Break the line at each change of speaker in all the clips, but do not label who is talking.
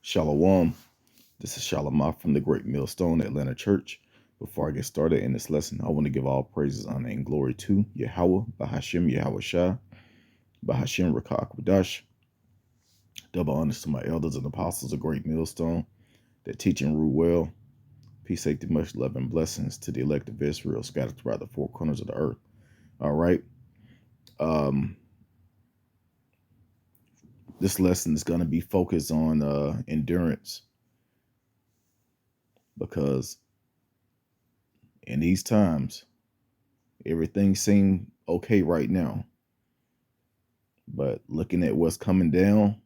Shalom. This is Shalom from the Great Millstone Atlanta Church. Before I get started in this lesson, I want to give all praises, honor, and glory to Yahweh, Bahashim Yahweh Shah, Bahashim Rakak Wadash. Double honors to my elders and apostles of Great Millstone that teach and rule well. Peace, safety, much love, and blessings to the elect of Israel scattered throughout the four corners of the earth. All right. This lesson is going to be focused on endurance, because in these times, everything seems okay right now. But looking at what's coming down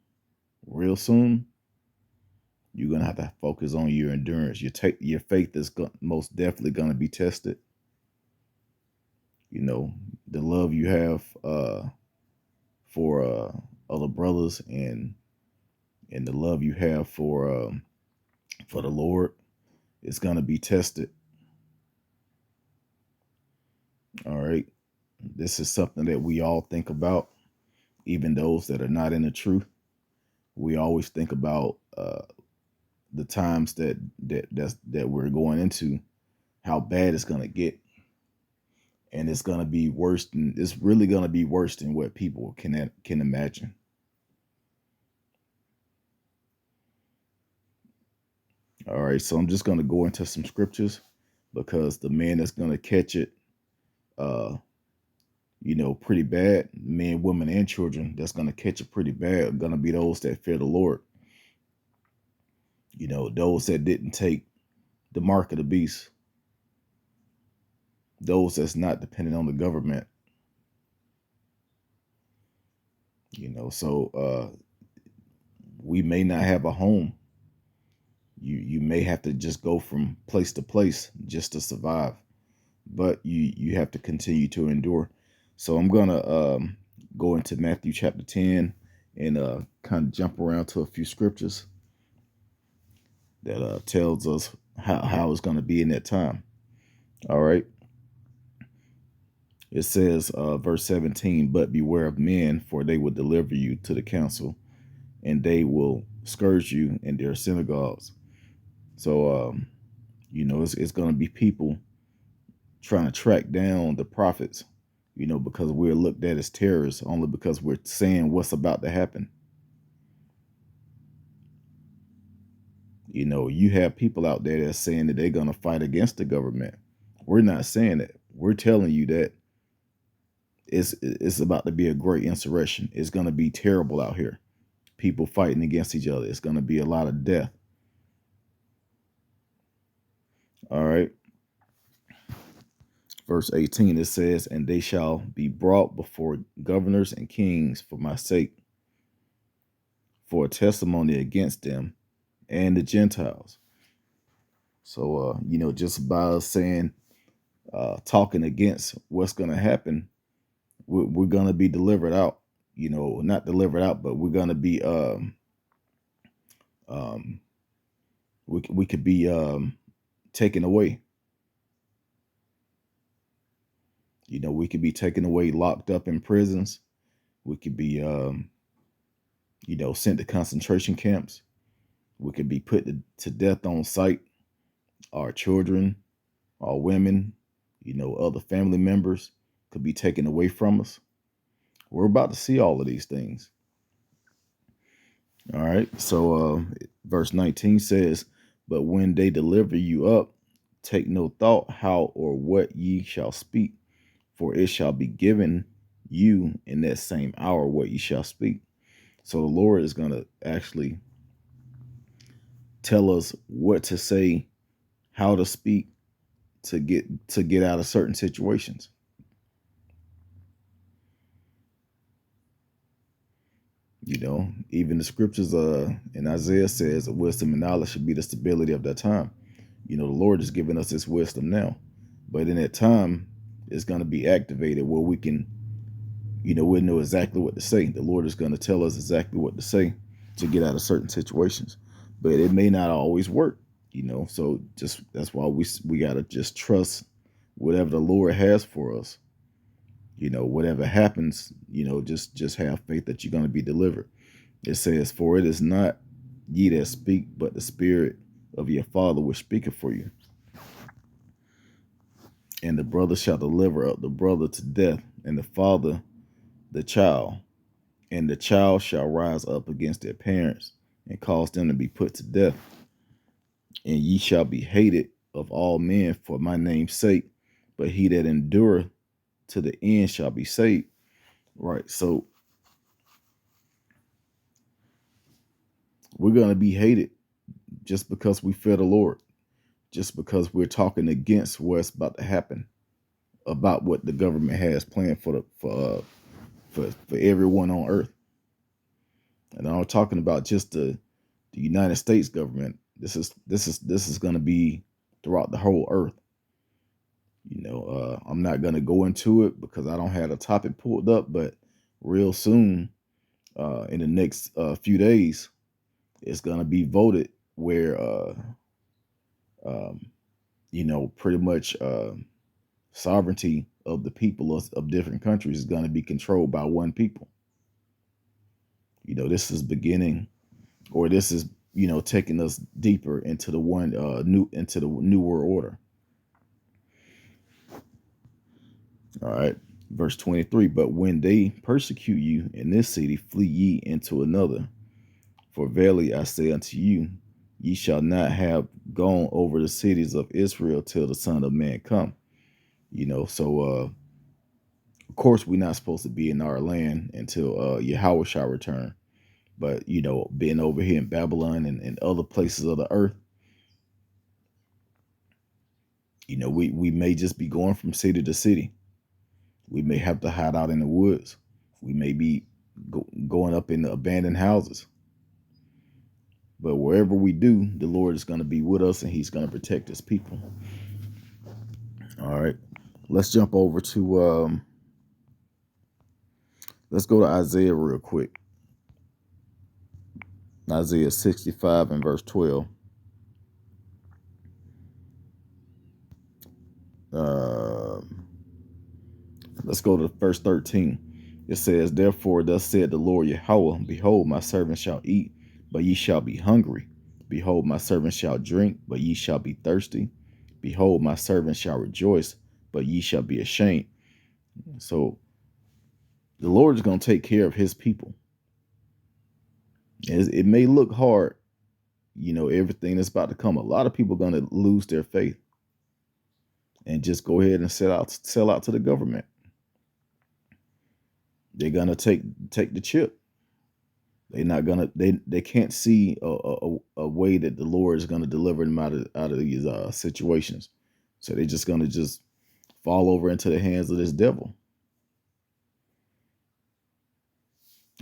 real soon, you're going to have to focus on your endurance. Your faith is most definitely going to be tested. You know, the love you have for other brothers and the love you have for the Lord is going to be tested. All right. This is something that we all think about, even those that are not in the truth. We always think about the times that we're going into, how bad it's going to get. And it's going to be worse than, it's really going to be worse than what people can imagine. All right, so I'm just going to go into some scriptures, because the man that's going to catch it, pretty bad, men, women, and children that's going to catch it pretty bad are going to be those that fear the Lord. Those that didn't take the mark of the beast, those that's not dependent on the government. So we may not have a home. You may have to just go from place to place just to survive, but you have to continue to endure. So I'm gonna go into Matthew chapter 10 and kind of jump around to a few scriptures that tells us how it's going to be in that time. All right. It says, verse 17, but beware of men, for they will deliver you to the council, and they will scourge you in their synagogues. So, it's going to be people trying to track down the prophets, because we're looked at as terrorists only because we're saying what's about to happen. You have people out there that's saying that they're going to fight against the government. We're not saying that. We're telling you that it's about to be a great insurrection. It's going to be terrible out here. People fighting against each other. It's going to be a lot of death. All right. Verse 18, it says, and they shall be brought before governors and kings for my sake, for a testimony against them and the Gentiles. So, just by us saying, talking against what's going to happen, we're going to be delivered out. Not delivered out, but we're going to be we could be taken away. We could be taken away, locked up in prisons. We could be sent to concentration camps. We could be put to death on sight. Our children, our women, other family members could be taken away from us. We're about to see all of these things. All right. So verse 19 says, but when they deliver you up, take no thought how or what ye shall speak, for it shall be given you in that same hour what ye shall speak. So the Lord is going to actually tell us what to say, how to speak to get out of certain situations. Even the scriptures in Isaiah says wisdom and knowledge should be the stability of that time. The Lord is giving us this wisdom now, but in that time it's going to be activated where we can, we'll know exactly what to say. The Lord is going to tell us exactly what to say to get out of certain situations, but it may not always work, so just that's why we got to just trust whatever the Lord has for us. Whatever happens, just have faith that you're going to be delivered. It says, for it is not ye that speak, but the Spirit of your Father which speaketh for you. And the brother shall deliver up the brother to death, and the father the child. And the child shall rise up against their parents, and cause them to be put to death. And ye shall be hated of all men for my name's sake, but he that endureth to the end shall be saved. Right. So we're going to be hated just because we fear the Lord, just because we're talking against what's about to happen, about what the government has planned for everyone on earth. And I'm talking about just the United States government. This is going to be throughout the whole earth. I'm not going to go into it because I don't have a topic pulled up, but real soon, in the next few days, it's going to be voted where, pretty much sovereignty of the people of different countries is going to be controlled by one people. This is beginning, or this is, taking us deeper into the new world order. All right. Verse 23, but when they persecute you in this city, flee ye into another. For verily I say unto you, ye shall not have gone over the cities of Israel till the Son of Man come. So of course we're not supposed to be in our land until Yahweh shall return. But being over here in Babylon and other places of the earth, we may just be going from city to city. We may have to hide out in the woods. We may be going up in the abandoned houses. But wherever we do, the Lord is going to be with us and he's going to protect his people. All right. Let's jump over to, let's go to Isaiah real quick. Isaiah 65 and verse 12. Let's go to verse 13. It says, therefore, thus said the Lord Yahweh, behold, my servant shall eat, but ye shall be hungry. Behold, my servant shall drink, but ye shall be thirsty. Behold, my servant shall rejoice, but ye shall be ashamed. So the Lord is going to take care of his people. It may look hard, everything that's about to come. A lot of people are going to lose their faith and just go ahead and sell out to the government. They're gonna take the chip. They're not gonna. They can't see a way that the Lord is gonna deliver them out of these situations. So they're just gonna fall over into the hands of this devil.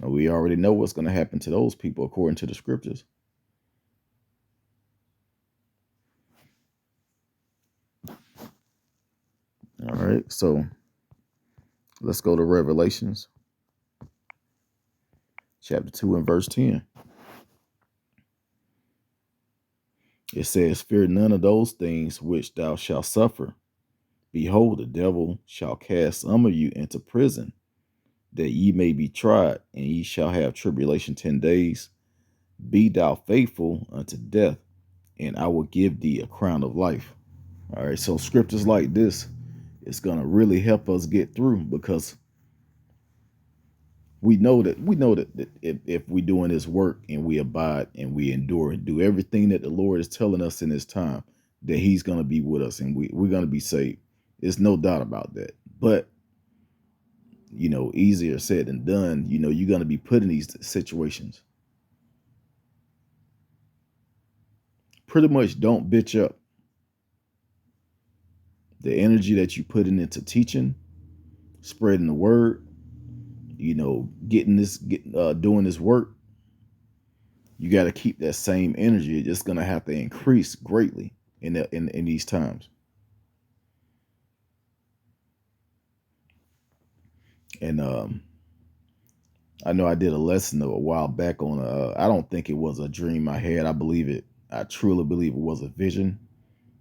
And we already know what's gonna happen to those people according to the scriptures. All right, so let's go to Revelations chapter 2 and verse 10. It says, fear none of those things which thou shalt suffer. Behold, the devil shall cast some of you into prison, that ye may be tried, and ye shall have tribulation 10 days. Be thou faithful unto death, and I will give thee a crown of life. All right, so scriptures like this, it's going to really help us get through, because we know that if we're doing this work and we abide and we endure and do everything that the Lord is telling us in this time, that he's going to be with us and we're going to be saved. There's no doubt about that. But easier said than done. You're going to be put in these situations. Pretty much don't bitch up. The energy that you put into teaching, spreading the word, doing this work, you got to keep that same energy. It's going to have to increase greatly in these times. And I know I did a lesson a while back on I don't think it was a dream I had. I truly believe it was a vision,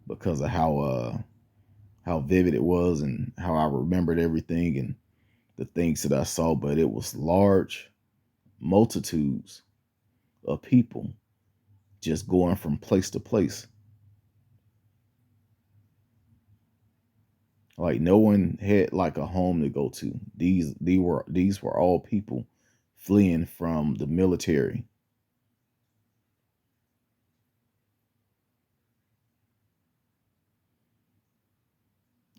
because of how vivid it was and how I remembered everything and the things that I saw. But it was large multitudes of people just going from place to place. Like no one had like a home to go to. These were all people fleeing from the military.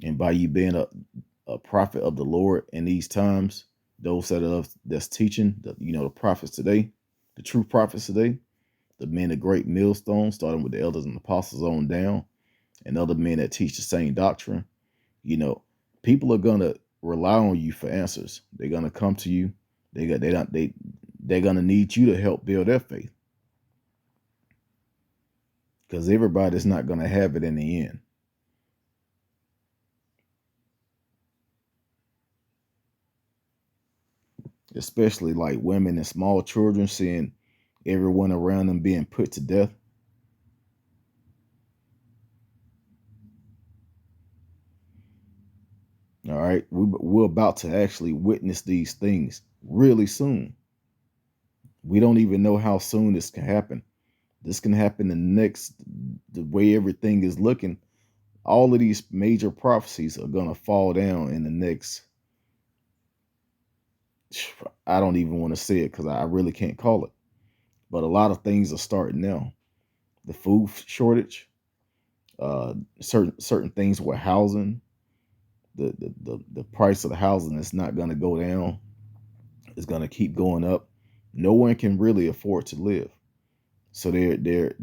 And by you being a prophet of the Lord in these times, those that's teaching, the prophets today, the true prophets today, the men of great millstone, starting with the elders and apostles on down, and other men that teach the same doctrine, people are gonna rely on you for answers. They're gonna come to you. They're gonna need you to help build their faith, because everybody's not gonna have it in the end. Especially like women and small children, seeing everyone around them being put to death. All right, we're about to actually witness these things really soon. We don't even know how soon this can happen. This can happen the way everything is looking. All of these major prophecies are gonna fall down in the next. I don't even want to say it because I really can't call it. But a lot of things are starting now. The food shortage, certain things with housing, the price of the housing is not going to go down. It's going to keep going up. No one can really afford to live, so they're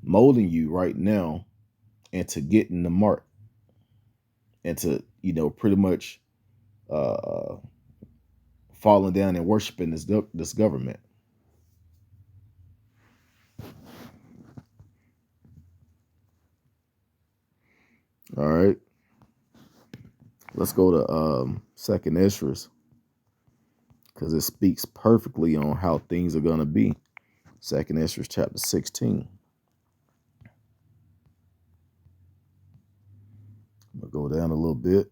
molding you right now into getting the mark, into pretty much uh, falling down and worshiping this government. All right, let's go to Second Esdras, because it speaks perfectly on how things are going to be. Second Esdras chapter 16. I'm going to go down a little bit.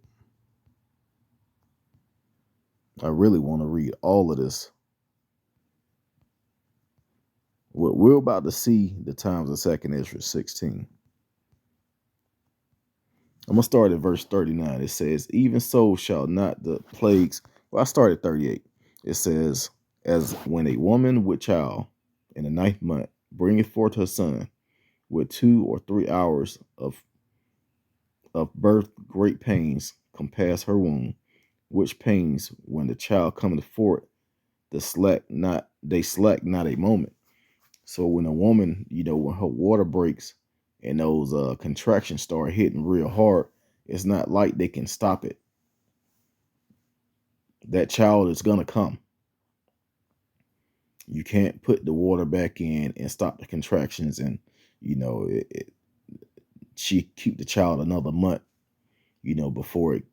I really want to read all of this. We're about to see the times of Second Esdras 16. I'm going to start at verse 39. It says, even so shall not the plagues. Well, I started at 38. It says, as when a woman with child in the 9th month bringeth forth her son, with 2 or 3 hours of birth, great pains compass her womb, which pains when the child cometh forth, they slack not a moment. So when a woman, when her water breaks and those contractions start hitting real hard, it's not like they can stop it. That child is gonna come. You can't put the water back in and stop the contractions, and she keep the child another month, before it.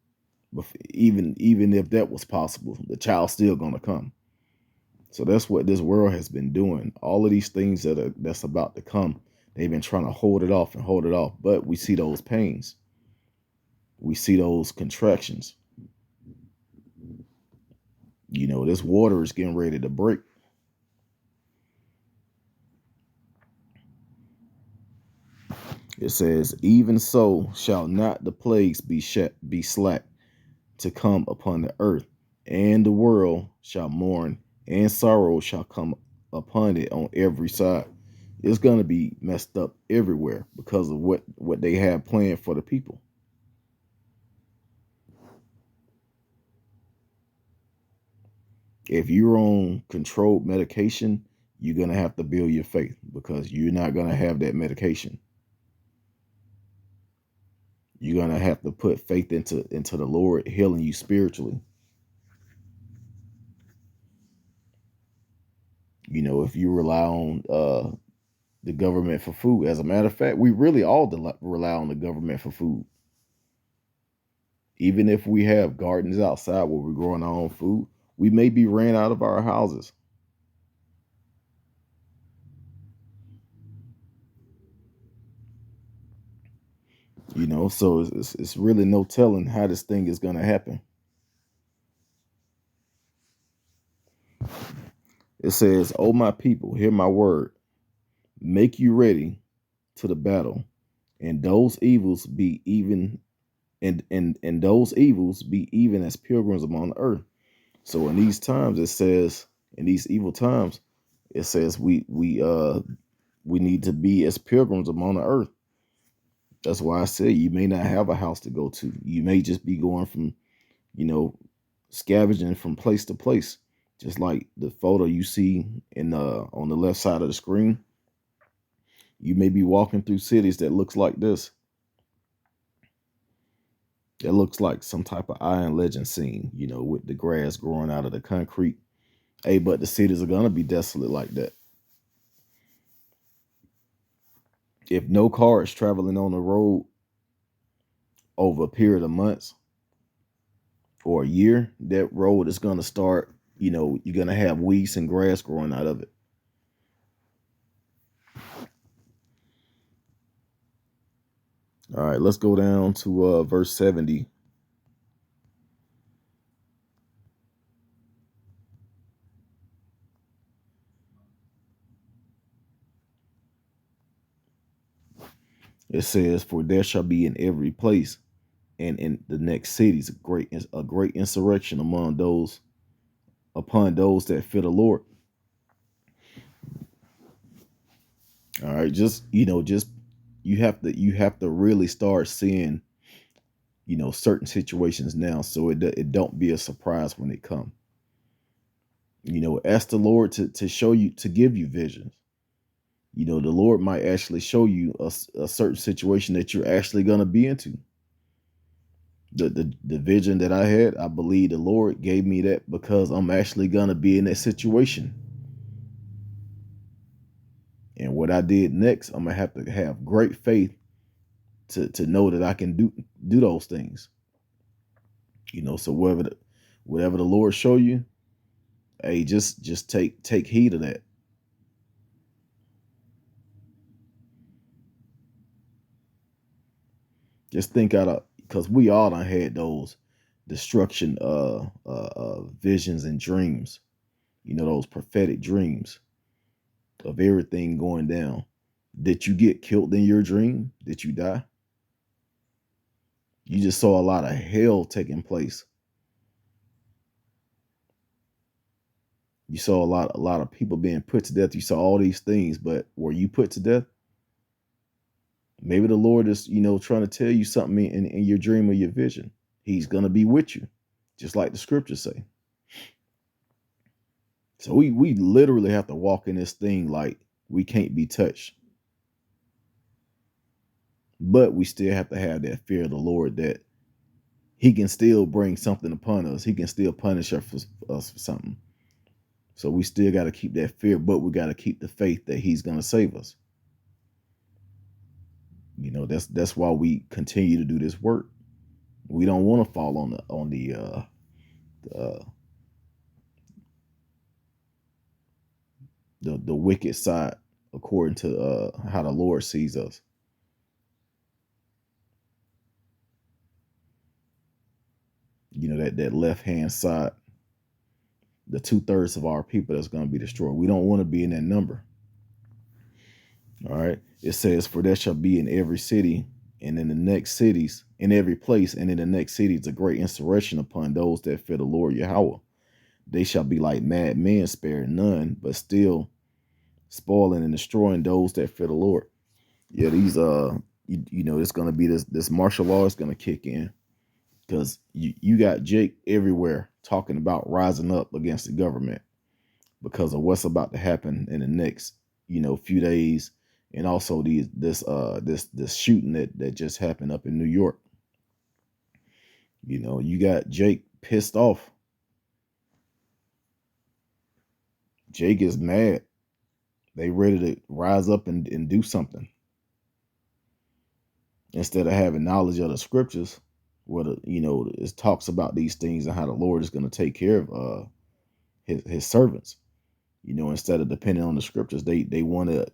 Even if that was possible, the child's still gonna come. So that's what this world has been doing. All of these things that's about to come, they've been trying to hold it off and hold it off. But we see those pains. We see those contractions. This water is getting ready to break. It says, even so shall not the plagues be slack to come upon the earth, and the world shall mourn, and sorrow shall come upon it on every side. It's going to be messed up everywhere because of what they have planned for the people. If you're on controlled medication, you're going to have to build your faith, because you're not going to have that medication. You're going to have to put faith into the Lord healing you spiritually. If you rely on the government for food. As a matter of fact, we really all rely on the government for food. Even if we have gardens outside where we're growing our own food, we may be ran out of our houses. So it's really no telling how this thing is going to happen. It says, "O my people, hear my word. make you ready to the battle, and those evils be even and those evils be even as pilgrims among the earth. So in these times, it says, in these evil times, it says we need to be as pilgrims among the earth. That's why I say you may not have a house to go to. You may just be going from, you know, scavenging from place to place. Just like the photo you see in on the left side of the screen. You may be walking through cities that looks like this. It looks like some type of Iron Legend scene, you know, with the grass growing out of the concrete. Hey, but the cities are gonna be desolate like that. If no car is traveling on the road over a period of months or a year, that road is gonna start, you know, you're gonna have weeds and grass growing out of it. All right, let's go down to verse 70. It says, "For there shall be in every place and in the next cities a great insurrection among those upon those that fear the Lord." All right, just you have to really start seeing, you know, certain situations now, so it don't be a surprise when it come. You know, ask the Lord to show you, to give you visions. You know, the Lord might actually show you a certain situation that you're actually gonna be into. The vision that I had, I believe the Lord gave me that because I'm actually gonna be in that situation. And what I did next, I'm gonna have to have great faith to know that I can do those things. You know, so whatever the Lord show you, hey, just take heed of that. Just think out of, because we all done had those destruction visions and dreams. You know, those prophetic dreams of everything going down. Did you get killed in your dream? Did you die? You just saw a lot of hell taking place. You saw a lot of people being put to death. You saw all these things, but were you put to death? Maybe the Lord is, you know, trying to tell you something in your dream or your vision. He's gonna be with you, just like the scriptures say. So we literally have to walk in this thing like we can't be touched. But we still have to have that fear of the Lord, that he can still bring something upon us. He can still punish us for something. So we still got to keep that fear, but we got to keep the faith that he's going to save us. You know, that's why we continue to do this work. We don't want to fall uh the wicked side, according to how the Lord sees us. You know, that left hand side, the 2/3 of our people that's going to be destroyed. We don't want to be in that number. All right. It says, "For there shall be in every city and in the next cities, in every place and in the next cities, a great insurrection upon those that fear the Lord Yahweh. They shall be like mad men, sparing none, but still spoiling and destroying those that fear the Lord." Yeah, these you know, it's gonna be this martial law is gonna kick in, because you got Jake everywhere talking about rising up against the government because of what's about to happen in the next, you know, few days, and also this shooting that just happened up in New York. You know, you got Jake pissed off. Jake is mad. They ready to rise up and do something instead of having knowledge of the scriptures, where you know, it talks about these things and how the Lord is going to take care of his servants. You know, instead of depending on the scriptures, they want to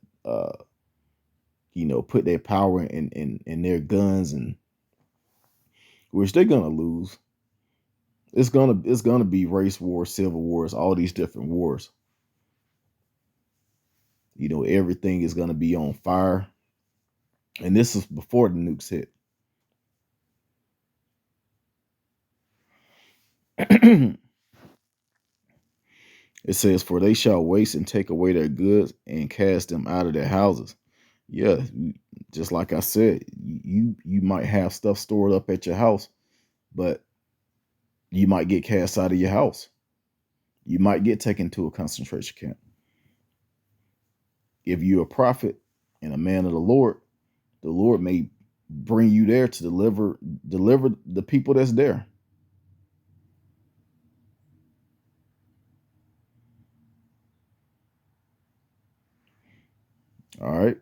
you know, put their power in their guns, and which they're gonna lose. It's gonna be race wars, civil wars, all these different wars. Everything is going to be on fire. And this is before the nukes hit. It says, "For they shall waste and take away their goods and cast them out of their houses." Yeah, just like I said, you might have stuff stored up at your house, but you might get cast out of your house. You might get taken to a concentration camp. If you're a prophet and a man of the Lord may bring you there to deliver the people that's there. All right.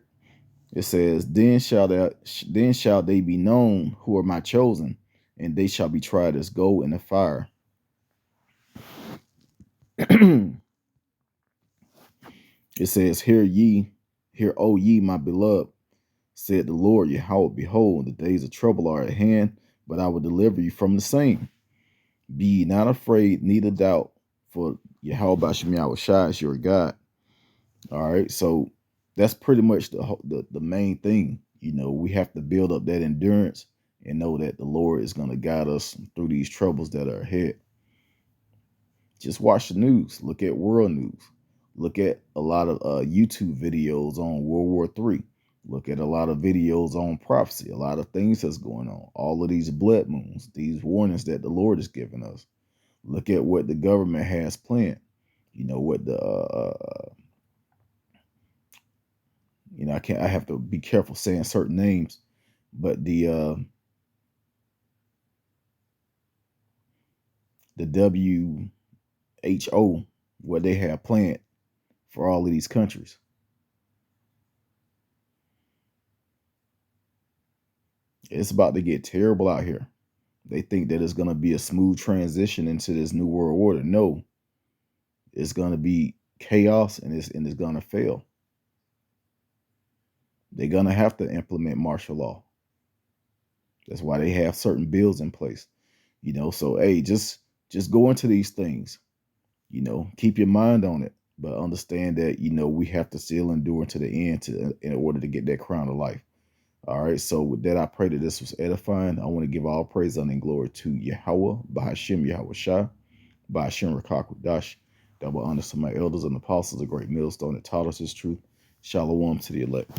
It says, then shall they be known who are my chosen, and they shall be tried as gold in the fire." It says, hear, O ye, my beloved, said the Lord Yahweh, behold, the days of trouble are at hand, but I will deliver you from the same. Be ye not afraid, neither doubt, for Yahweh Bashem Yahweh Shai is your God. All right, so that's pretty much the main thing. We have to build up that endurance and know that the Lord is going to guide us through these troubles that are ahead. Just watch the news. Look at world news. Look at a lot of YouTube videos on World War III. Look at a lot of videos on prophecy. A lot of things that's going on. All of these blood moons, these warnings that the Lord is giving us. Look at what the government has planned. What the I have to be careful saying certain names, but the WHO, what they have planned for all of these countries. It's about to get terrible out here. They think that it's going to be a smooth transition into this new world order. No, it's going to be chaos, and it's going to fail. They're going to have to implement martial law. That's why they have certain bills in place. So hey, just go into these things. Keep your mind on it, but understand that we have to still endure to the end in order to get that crown of life. All right. So with that, I pray that this was edifying. I want to give all praise, honor, and glory to Yahweh, Bahashim Yahweh Shah, Bahashim Rakakwadash. Double honor to my elders and apostles, a great millstone that taught us his truth. Shalom to the elect.